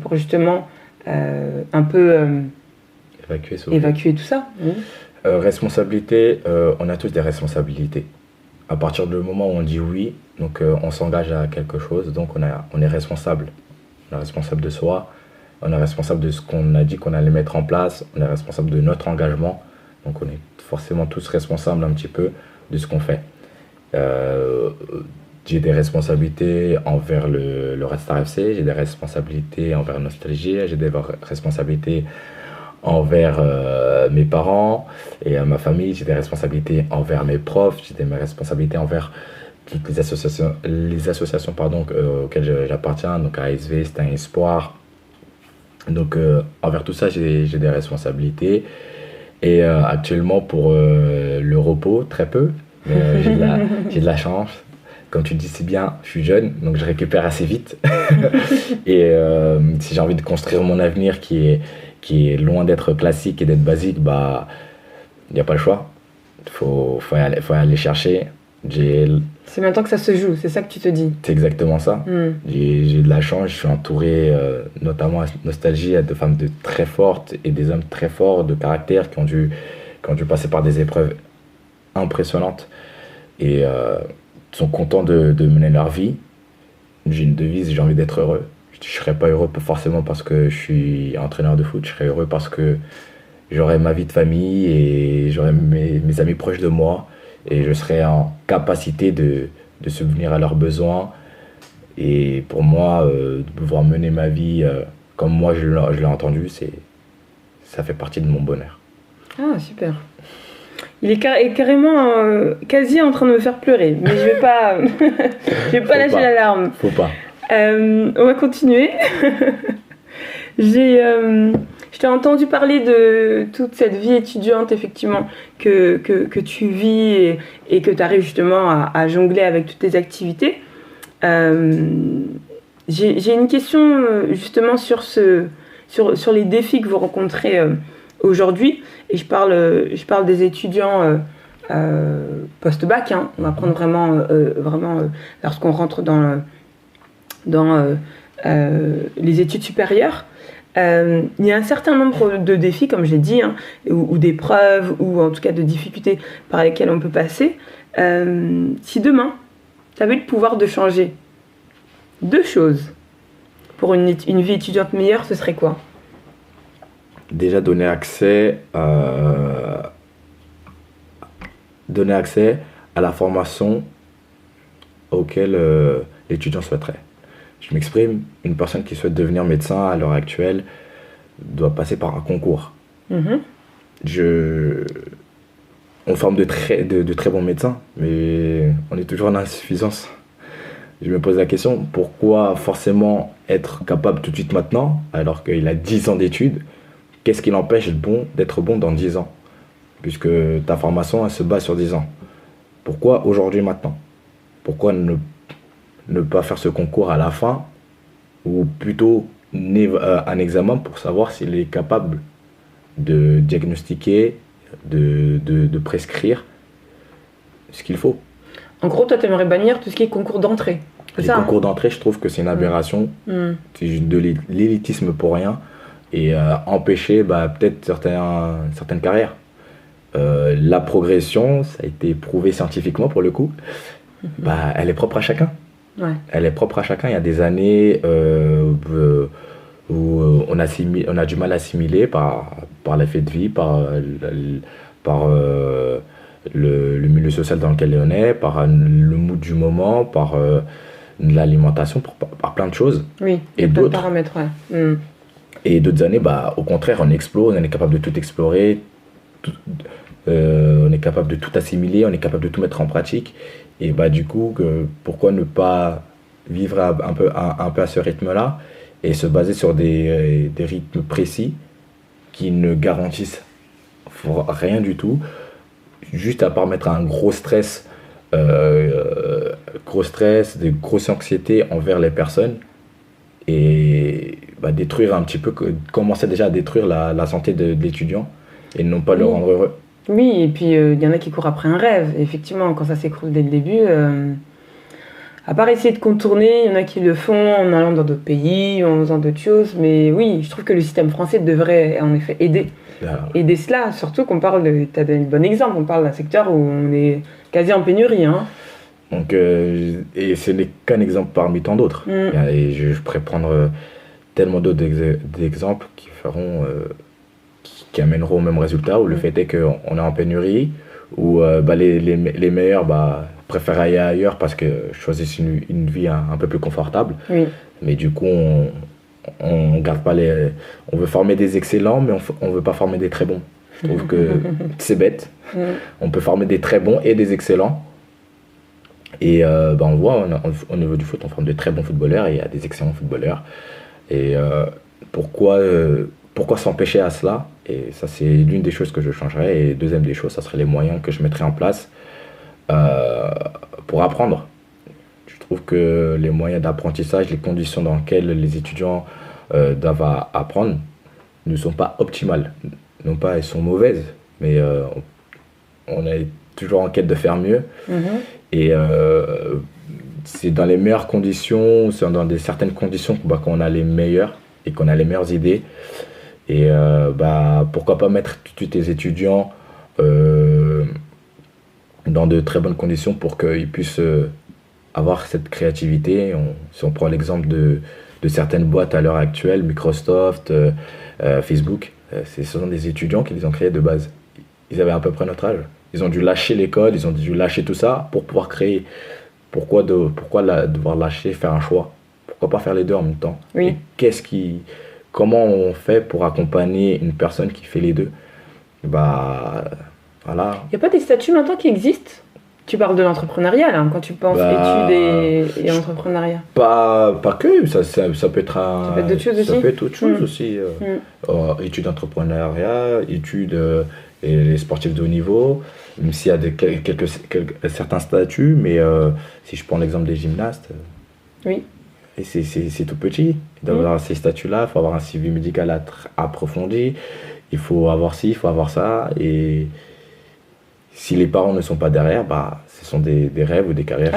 pour justement un peu évacuer tout ça? Responsabilité, on a tous des responsabilités. À partir du moment où on dit oui, donc on s'engage à quelque chose, donc on est responsable. On est responsable de soi, on est responsable de ce qu'on a dit qu'on allait mettre en place, on est responsable de notre engagement. Donc on est forcément tous responsables un petit peu de ce qu'on fait. Euh, j'ai des responsabilités envers le Red Star FC, j'ai des responsabilités envers Nostalgie, j'ai des responsabilités envers mes parents et ma famille, j'ai des responsabilités envers mes profs, j'ai des responsabilités envers toutes les associations pardon, auxquelles j'appartiens, donc à ASV, c'est un espoir. Donc envers tout ça, j'ai des responsabilités. Et actuellement, pour le repos, très peu, mais j'ai de la chance. Comme tu dis si bien, je suis jeune, donc je récupère assez vite. Et si j'ai envie de construire mon avenir qui est loin d'être classique et d'être basique, bah, il n'y a pas le choix. Faut aller chercher. C'est maintenant que ça se joue, c'est ça que tu te dis. C'est exactement ça. J'ai de la chance, je suis entouré, notamment à Nostalgie, de femmes très fortes et des hommes très forts de caractère qui ont dû passer par des épreuves impressionnantes et sont contents de mener leur vie. J'ai une devise, j'ai envie d'être heureux. Je ne serais pas heureux forcément parce que je suis entraîneur de foot, je serais heureux parce que j'aurais ma vie de famille et j'aurais mes amis proches de moi et je serais en capacité de subvenir à leurs besoins. Et pour moi, de pouvoir mener ma vie comme moi je l'ai entendu, ça fait partie de mon bonheur. Ah, super. Il est carrément quasi en train de me faire pleurer, mais je vais pas, lâcher la larme. Faut pas. On va continuer. Je t'ai entendu parler de toute cette vie étudiante, effectivement, que tu vis et que tu arrives justement à jongler avec toutes tes activités. J'ai une question justement sur les défis que vous rencontrez aujourd'hui. Et je parle des étudiants post-bac. Hein. On va prendre vraiment lorsqu'on rentre dans les études supérieures. Il y a un certain nombre de défis, comme j'ai dit, hein, ou d'épreuves, ou en tout cas de difficultés par lesquelles on peut passer. Si demain, tu avais le pouvoir de changer 2 choses pour une vie étudiante meilleure, ce serait quoi ? Déjà donner accès à la formation auquel l'étudiant souhaiterait. Je m'exprime, une personne qui souhaite devenir médecin à l'heure actuelle doit passer par un concours. On forme de très bons médecins, mais on est toujours en insuffisance. Je me pose la question, pourquoi forcément être capable tout de suite maintenant, alors qu'il a 10 ans d'études? Qu'est-ce qui l'empêche d'être bon dans 10 ans? Puisque ta formation, elle se base sur 10 ans. Pourquoi aujourd'hui, maintenant? Pourquoi ne pas faire ce concours à la fin, ou plutôt un examen pour savoir s'il est capable de diagnostiquer, de prescrire ce qu'il faut. En gros, toi, tu aimerais bannir tout ce qui est concours d'entrée. Les concours d'entrée, je trouve que c'est une aberration. C'est juste de l'élitisme pour rien. Et empêcher peut-être certaines carrières. La progression, ça a été prouvé scientifiquement pour le coup, elle est propre à chacun. Ouais. Elle est propre à chacun. Il y a des années où on a du mal à assimiler par l'effet de vie, par le milieu social dans lequel on est, par le mood du moment, par l'alimentation, par plein de choses. Oui, et d'autres paramètres. Ouais. Et d'autres années, au contraire, on explose, on est capable de tout explorer, on est capable de tout assimiler, on est capable de tout mettre en pratique. Et du coup, pourquoi ne pas vivre un peu à ce rythme-là et se baser sur des rythmes précis qui ne garantissent rien du tout, juste à part mettre un gros stress, des grosses anxiétés envers les personnes et détruire un petit peu, commencer déjà à détruire la santé de l'étudiant et non pas le rendre heureux. Oui, et puis il y en a qui courent après un rêve. Effectivement, quand ça s'écroule dès le début, à part essayer de contourner, il y en a qui le font en allant dans d'autres pays, en faisant d'autres choses. Mais oui, je trouve que le système français devrait en effet aider Là. Et dès cela, surtout qu'on parle, tu as donné le bon exemple, on parle d'un secteur où on est quasi en pénurie. Hein. Donc, et ce n'est qu'un exemple parmi tant d'autres. Et je pourrais prendre tellement d'autres d'exemples qui feront, qui amèneront au même résultat, où le fait est qu'on est en pénurie, où les meilleurs préfèrent aller ailleurs parce que choisissent une vie un peu plus confortable. Oui. Mais du coup, on garde pas on veut former des excellents, mais on veut pas former des très bons. Je trouve que c'est bête. On peut former des très bons et des excellents. Et on voit, au niveau du foot, on forme de très bons footballeurs et il y a des excellents footballeurs. Et pourquoi s'empêcher à cela? Et ça, c'est l'une des choses que je changerais. Et deuxième des choses, ça serait les moyens que je mettrais en place pour apprendre. Je trouve que les moyens d'apprentissage, les conditions dans lesquelles les étudiants doivent apprendre ne sont pas optimales. Non pas elles sont mauvaises, mais on est toujours en quête de faire mieux. Et c'est dans les meilleures conditions, c'est dans certaines conditions qu'on a les meilleurs et qu'on a les meilleures idées. Et pourquoi pas mettre tous tes étudiants dans de très bonnes conditions pour qu'ils puissent avoir cette créativité. Si on prend l'exemple de certaines boîtes à l'heure actuelle, Microsoft, Facebook, ce sont des étudiants qui les ont créés de base. Ils avaient à peu près notre âge. Ils ont dû lâcher l'école, ils ont dû lâcher tout ça pour pouvoir créer. Pourquoi devoir lâcher, faire un choix? Pourquoi pas faire les deux en même temps? Oui. Et comment on fait pour accompagner une personne qui fait les deux? Voilà. Il n'y a pas des statuts maintenant qui existent? Tu parles de l'entrepreneuriat là, quand tu penses études et entrepreneuriat. Pas que, ça peut être ça peut être d'autres choses aussi. Ça peut être autre chose aussi. Études d'entrepreneuriat, études et les sportifs de haut niveau, même s'il y a certains statuts, mais si je prends l'exemple des gymnastes, oui. Et c'est tout petit. D'avoir ces statuts-là, il faut avoir un suivi médical approfondi, il faut avoir ci, il faut avoir ça, et si les parents ne sont pas derrière, ce sont des rêves ou des carrières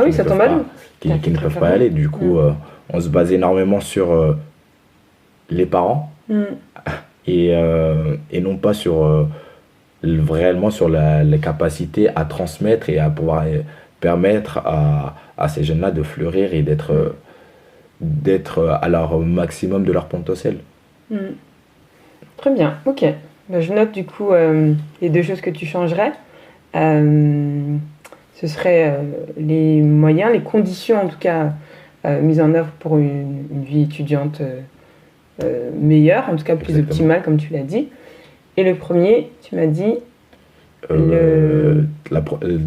qui ne peuvent pas aller. Du coup, on se base énormément sur les parents et non pas réellement sur les capacités à transmettre et à pouvoir permettre à ces jeunes-là de fleurir et d'être à leur maximum de leur potentiel. Très bien, ok. Je note du coup les deux choses que tu changerais. Ce serait les moyens, les conditions en tout cas mises en œuvre pour une vie étudiante meilleure, en tout cas plus optimale comme tu l'as dit. Et le premier, tu m'as dit de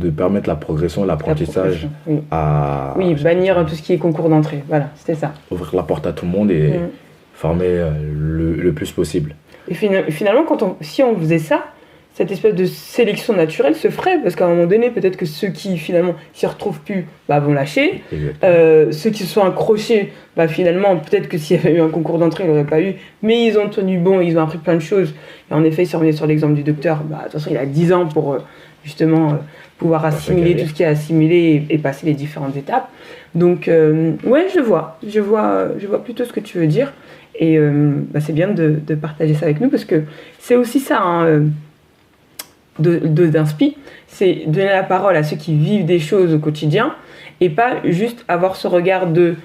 permettre la progression, l'apprentissage oui, bannir tout ce qui est concours d'entrée, voilà, c'était ça. Ouvrir la porte à tout le monde et former le plus possible. Et finalement, si on faisait ça, cette espèce de sélection naturelle se ferait, parce qu'à un moment donné, peut-être que ceux qui finalement s'y retrouvent plus vont lâcher. Ceux qui se sont accrochés, finalement, peut-être que s'il y avait eu un concours d'entrée, il n'y aurait pas eu, mais ils ont tenu bon, ils ont appris plein de choses. Et en effet, si on revient sur l'exemple du docteur, de toute façon, il a 10 ans pour justement pouvoir assimiler tout ce qui est assimilé et passer les différentes étapes. Donc, je vois plutôt ce que tu veux dire. Et c'est bien de partager ça avec nous, parce que c'est aussi ça, d'Inspi, c'est donner la parole à ceux qui vivent des choses au quotidien et pas juste avoir ce regard de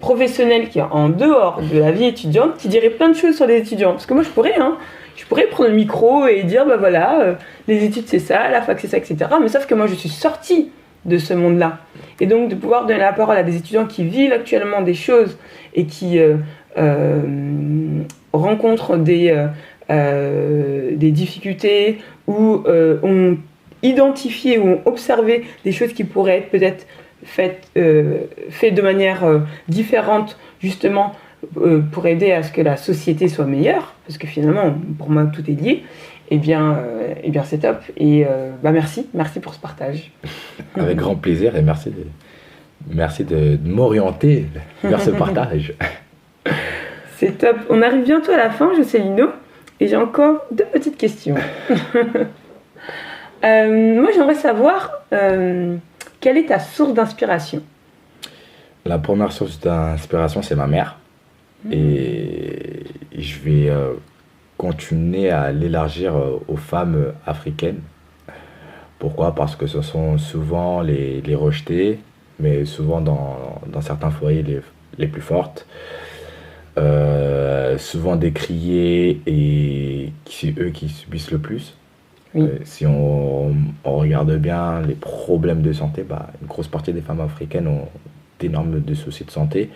professionnel qui est en dehors de la vie étudiante, qui dirait plein de choses sur les étudiants. Parce que moi je pourrais prendre le micro et dire les études c'est ça, la fac c'est ça, etc. Mais sauf que moi je suis sortie de ce monde-là. Et donc de pouvoir donner la parole à des étudiants qui vivent actuellement des choses et qui rencontrent des difficultés ou ont identifié ou ont observé des choses qui pourraient être peut-être faites de manière différente, justement pour aider à ce que la société soit meilleure, parce que finalement pour moi tout est lié. Eh bien c'est top et merci pour ce partage. Avec grand plaisir et merci de m'orienter vers ce partage. C'est top. On arrive bientôt à la fin, Jocelyno, et j'ai encore 2 petites questions. Moi, j'aimerais savoir quelle est ta source d'inspiration? La première source d'inspiration, c'est ma mère. Et je vais continuer à l'élargir aux femmes africaines. Pourquoi? Parce que ce sont souvent les rejetées, mais souvent dans certains foyers les plus fortes, souvent décriées et c'est eux qui subissent le plus. Oui, Si on regarde bien les problèmes de santé, bah, une grosse partie des femmes africaines ont d'énormes de soucis de santé.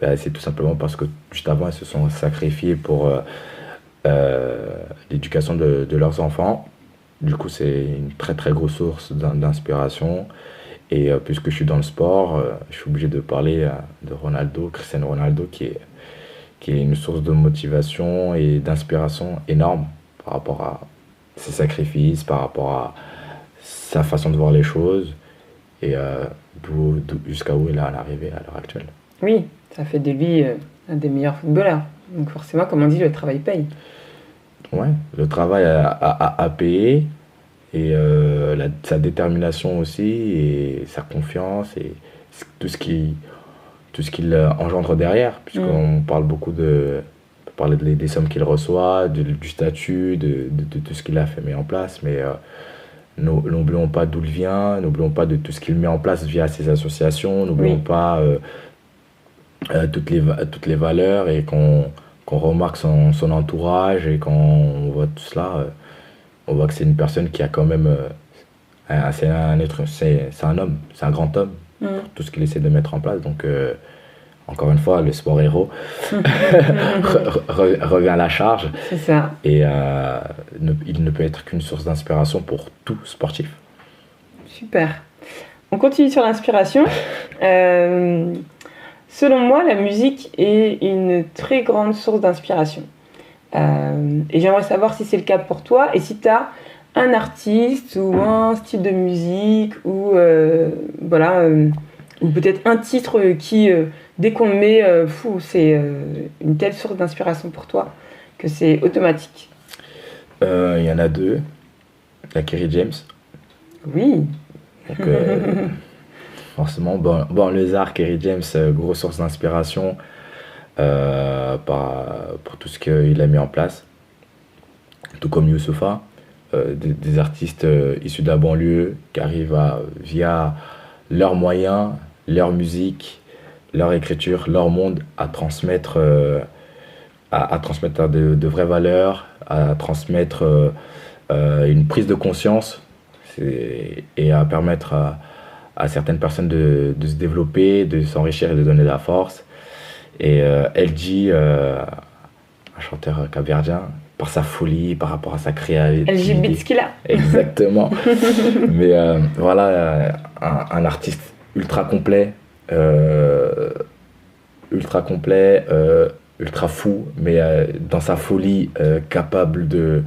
Bah, c'est tout simplement parce que juste avant, elles se sont sacrifiées pour l'éducation de leurs enfants. Du coup, c'est une très très grosse source d'inspiration. Et puisque je suis dans le sport, je suis obligé de parler de Ronaldo, Cristiano Ronaldo, qui est une source de motivation et d'inspiration énorme par rapport à ses sacrifices, par rapport à sa façon de voir les choses et jusqu'à où il est arrivé à l'heure actuelle. oui, ça fait de lui un des meilleurs footballeurs. Donc forcément, comme on dit, le travail paye. Ouais, le travail a payé et sa détermination aussi et sa confiance et tout ce qu'il engendre derrière, puisqu'on parle beaucoup on peut parler des sommes qu'il reçoit, du statut, de tout ce qu'il a fait mis en place, mais n'oublions pas d'où il vient, n'oublions pas de tout ce qu'il met en place via ses associations, n'oublions Oui. pas toutes les valeurs et qu'on remarque son entourage et quand on voit tout cela, on voit que c'est une personne qui a quand même, c'est un homme, c'est un grand homme, Mm. tout ce qu'il essaie de mettre en place. Donc, encore une fois, le sport héros revient à la charge C'est ça. et il ne peut être qu'une source d'inspiration pour tout sportif. Super. On continue sur l'inspiration. Selon moi, la musique est une très grande source d'inspiration. Et j'aimerais savoir si c'est le cas pour toi et si tu as un artiste ou un style de musique ou voilà, ou peut-être un titre qui, dès qu'on le met, c'est une telle source d'inspiration pour toi que c'est automatique. Il y en a deux. Il y a Kerry James. Oui, Donc, forcément, bon, Lézard, Kerry James, grosse source d'inspiration pour tout ce qu'il a mis en place. Tout comme Youssoupha, des artistes issus de la banlieue qui arrivent via leurs moyens, leur musique, leur écriture, leur monde, à transmettre, à transmettre de vraies valeurs, à transmettre une prise de conscience et à permettre à certaines personnes de se développer, de s'enrichir et de donner de la force. Et LG, un chanteur capverdien, par sa folie, par rapport à sa créativité. LG Bitskila. Exactement. Mais voilà, un artiste ultra complet, ultra fou, mais dans sa folie, capable de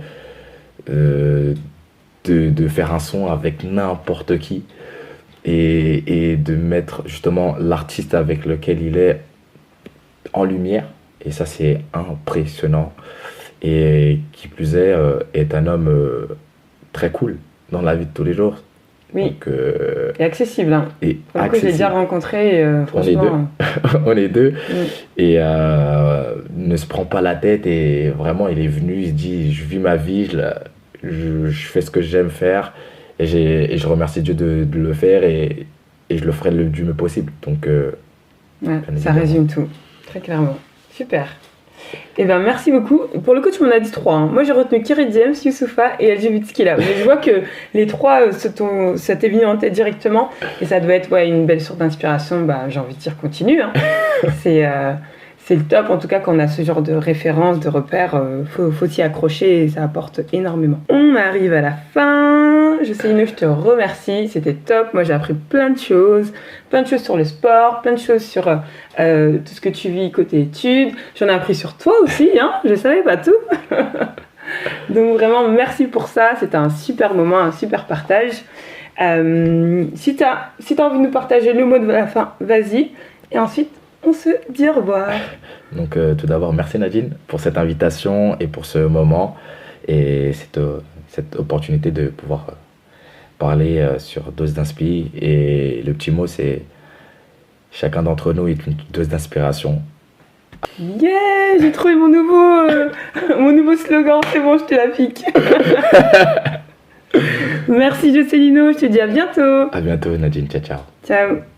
faire un son avec n'importe qui et de mettre justement l'artiste avec lequel il est en lumière. Et ça, c'est impressionnant. Et qui plus est un homme très cool dans la vie de tous les jours. Oui, Donc, et accessible. Hein. et Pour le coup, je l'ai déjà rencontré, franchement. On est deux. Mm. Et ne se prend pas la tête. Et vraiment, il est venu, il se dit, je vis ma vie, je fais ce que j'aime faire. Et je remercie Dieu de le faire. Et je le ferai du mieux possible. Donc, Ouais, ça évidemment. résume tout, très clairement. Super. Eh ben merci beaucoup. Pour le coup, tu m'en as dit 3. Hein. Moi, j'ai retenu Kerry James, Youssoupha et LG Bitskila. Mais je vois que les 3, ça t'est venu en tête directement. Et ça doit être une belle source d'inspiration. Bah, j'ai envie de dire continue. Hein. C'est le top, en tout cas, quand on a ce genre de références, de repères. Faut s'y accrocher et ça apporte énormément. On arrive à la fin. Jocelyne, je te remercie. C'était top. Moi, j'ai appris plein de choses sur le sport, plein de choses sur tout ce que tu vis côté études. J'en ai appris sur toi aussi. Hein. Je savais pas tout. Donc, vraiment, merci pour ça. C'était un super moment, un super partage. Si t'as envie de nous partager le mot de la fin, vas-y. Et ensuite, on se dit au revoir. Donc, tout d'abord, merci Nadine pour cette invitation et pour ce moment et cette opportunité de pouvoir parler sur Dose d'Inspi. Et le petit mot, c'est chacun d'entre nous est une dose d'inspiration. Yeah, j'ai trouvé mon nouveau slogan, c'est bon, je te la pique. Merci Jocelyno, je te dis à bientôt. À bientôt, Nadine. Ciao, ciao. Ciao.